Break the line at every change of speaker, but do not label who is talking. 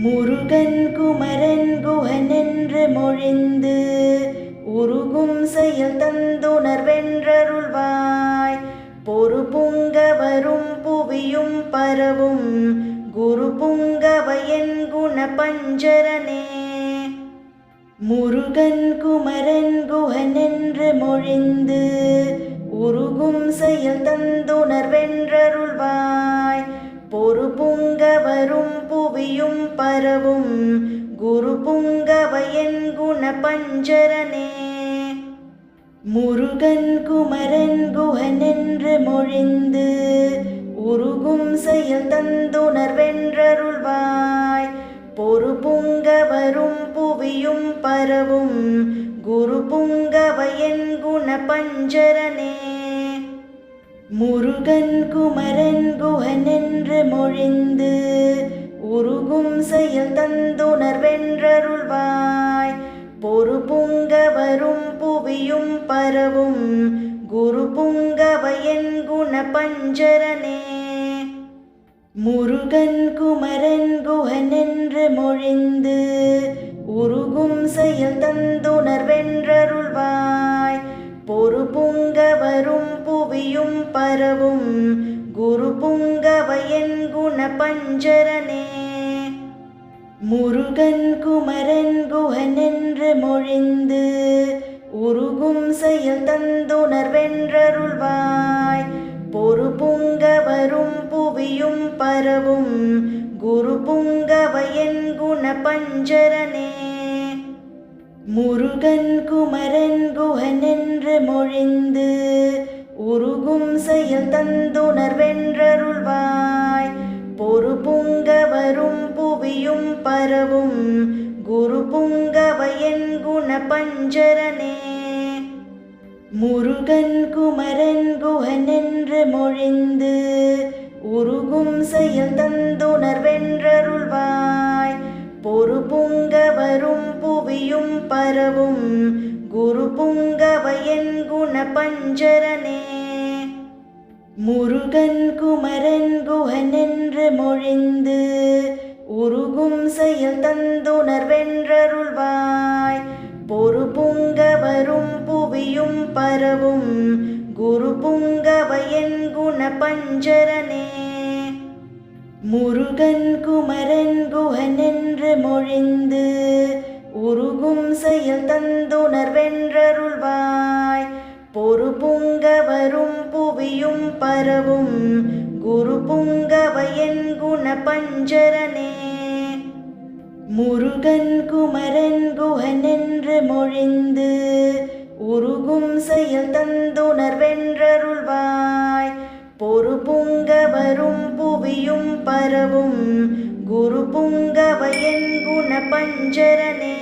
முருகன் குமரன் குஹனென்று மொழிந்து உருகும் செயல் தந்துணர்வென்றருள்வாய். பொறு புங்க வரும் புவியும் பரவும் குரு புங்கவயன் குண பஞ்சரனே. முருகன் குமரன் குஹனென்று மொழிந்து உருகும் செயல் தந்துணர்வென்றருள்வாய். பொறு புங்க வரும் புவியும் பரவும் குரு புங்கவயன் குண பஞ்சரனே. முருகன் குமரன் குஹனென்று மொழிந்து உருகும் செயல் தந்துணர்வென்றருள்வாய். பொறு புங்க வரும் புவியும் பரவும் குரு புங்கவயன் குண பஞ்சரனே. முருகன் குமரன் குஹனென்று மொழிந்து உருகும் செயல் தந்துணர்வென்றருள்வாய். பொறு புங்க வரும் புவியும் பரவும் குரு புங்கவயன் குண பஞ்சரனே. முருகன் குமரன் குஹனென்று மொழிந்து உருகும் செயல் தந்துணர்வென்றருள்வாய். பொறு புங்க வரும் புவியும் பரவும் குரு புங்கவயன் குண பஞ்சரனே. முருகன் குமரன் குஹனென்று மொழிந்து உருகும் செயல் தந்துணர்வென்றருள்வாய். பொறு புங்க வரும் புவியும் பரவும் குரு புங்கவயன் குண பஞ்சரனே. முருகன் குமரன் குஹனென்று மொழிந்து உருகும் செயல் தந்துணர்வென்றருள்வாய். பொறு புங்க வரும் புவியும் பரவும் குரு புங்கவயன் குண பஞ்சரனே. முருகன் குமரன் குஹனென்று மொழிந்து உருகும் செயல் தந்துணர்வென்றருள்வாய். பொறு புங்க வரும் புவியும் பரவும் குரு புங்கவயன் குண பஞ்சரனே. முருகன் குமரன் குஹனென்று மொழிந்து உருகும் செயல் தந்துணர்வென்றருள்வாய். பொறு புங்க வரும் புவியும் பரவும் குரு புங்கவயன் குண பஞ்சரனே. முருகன் குமரன் குஹனென்று மொழிந்து உருகும் செயல் தந்துணர்வென்றருள்வாய். பொறு புங்க வரும் புவியும் பரவும் குரு புங்கவயன் குண பஞ்சரனே. முருகன் குமரன் குஹனென்று மொழிந்து உருகும் செயல் தந்துணர்வென்றருள்வாய். பொறு புங்க வரும் புவியும் பரவும் குரு புங்கவயன் குண பஞ்சரனே.